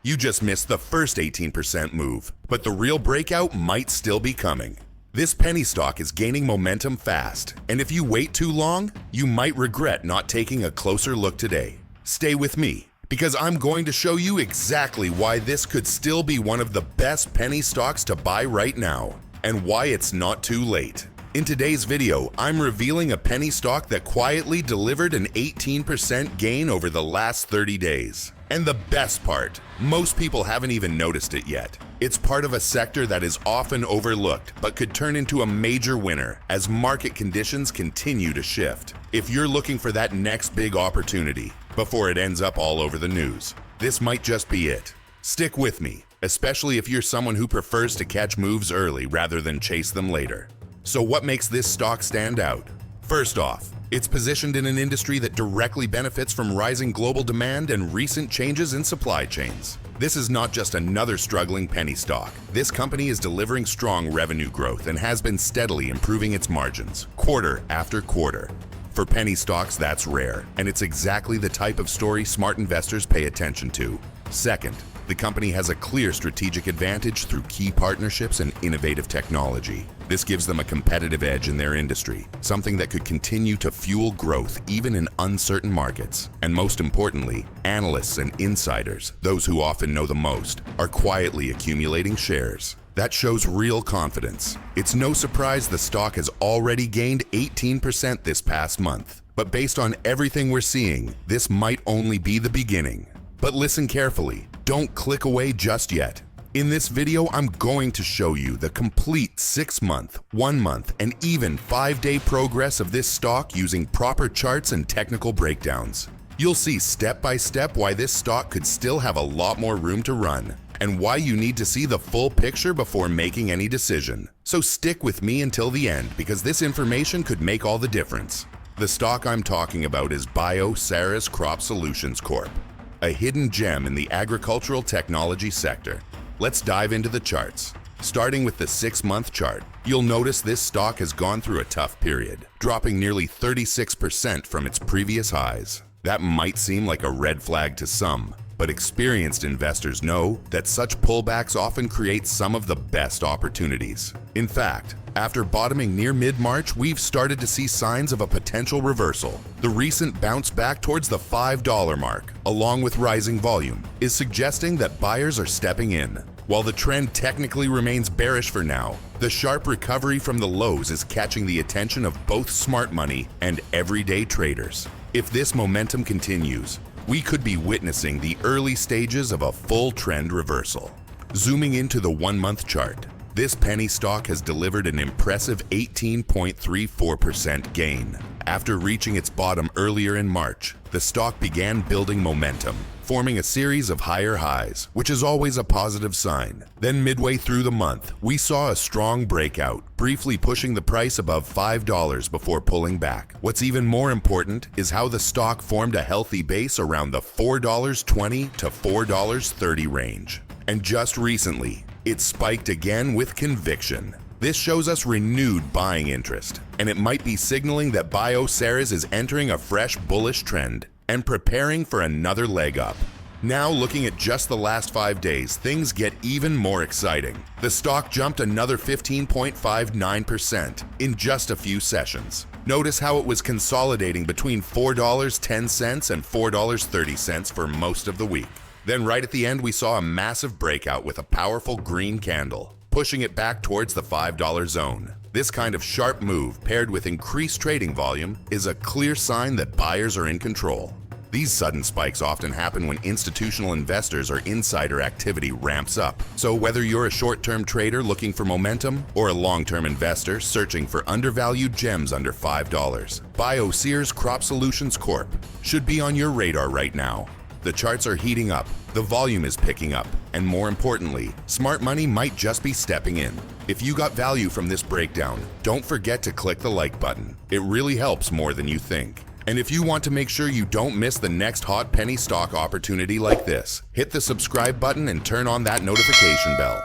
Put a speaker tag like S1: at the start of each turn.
S1: You just missed the first 18% move, but the real breakout might still be coming. This penny stock is gaining momentum fast, and if you wait too long, you might regret not taking a closer look today. Stay with me, because I'm going to show you exactly why this could still be one of the best penny stocks to buy right now, and why it's not too late. In today's video, I'm revealing a penny stock that quietly delivered an 18% gain over the last 30 days. And the best part, most people haven't even noticed it yet. It's part of a sector that is often overlooked, but could turn into a major winner as market conditions continue to shift. If you're looking for that next big opportunity, before it ends up all over the news, this might just be it. Stick with me, especially if you're someone who prefers to catch moves early rather than chase them later. So what makes this stock stand out? First off, it's positioned in an industry that directly benefits from rising global demand and recent changes in supply chains. This is not just another struggling penny stock. This company is delivering strong revenue growth and has been steadily improving its margins, quarter after quarter. For penny stocks, that's rare, and it's exactly the type of story smart investors pay attention to. Second, the company has a clear strategic advantage through key partnerships and innovative technology. This gives them a competitive edge in their industry, something that could continue to fuel growth even in uncertain markets. And most importantly, analysts and insiders, those who often know the most, are quietly accumulating shares. That shows real confidence. It's no surprise the stock has already gained 18% this past month. But based on everything we're seeing, this might only be the beginning. But listen carefully. Don't click away just yet. In this video, I'm going to show you the complete 6-month, 1-month, and even 5-day progress of this stock using proper charts and technical breakdowns. You'll see step by step why this stock could still have a lot more room to run, and why you need to see the full picture before making any decision. So stick with me until the end, because this information could make all the difference. The stock I'm talking about is Bioceres Crop Solutions Corp., a hidden gem in the agricultural technology sector. Let's dive into the charts. Starting with the 6-month chart, you'll notice this stock has gone through a tough period, dropping nearly 36% from its previous highs. That might seem like a red flag to some, but experienced investors know that such pullbacks often create some of the best opportunities. In fact, after bottoming near mid-March, we've started to see signs of a potential reversal. The recent bounce back towards the $5 mark, along with rising volume, is suggesting that buyers are stepping in. While the trend technically remains bearish for now, the sharp recovery from the lows is catching the attention of both smart money and everyday traders. If this momentum continues, we could be witnessing the early stages of a full trend reversal. Zooming into the 1-month chart, this penny stock has delivered an impressive 18.34% gain. After reaching its bottom earlier in March, the stock began building momentum, forming a series of higher highs, which is always a positive sign. Then midway through the month, we saw a strong breakout, briefly pushing the price above $5 before pulling back. What's even more important is how the stock formed a healthy base around the $4.20 to $4.30 range. And just recently, it spiked again with conviction. This shows us renewed buying interest, and it might be signaling that Bioceres is entering a fresh bullish trend and preparing for another leg up. Now looking at just the last 5 days, things get even more exciting. The stock jumped another 15.59% in just a few sessions. Notice how it was consolidating between $4.10 and $4.30 for most of the week. Then right at the end, we saw a massive breakout with a powerful green candle, pushing it back towards the $5 zone. This kind of sharp move, paired with increased trading volume, is a clear sign that buyers are in control. These sudden spikes often happen when institutional investors or insider activity ramps up. So whether you're a short-term trader looking for momentum or a long-term investor searching for undervalued gems under $5, Bioceres Crop Solutions Corp. should be on your radar right now. The charts are heating up, the volume is picking up, and more importantly, smart money might just be stepping in. If you got value from this breakdown, don't forget to click the like button. It really helps more than you think. And if you want to make sure you don't miss the next hot penny stock opportunity like this, hit the subscribe button and turn on that notification bell.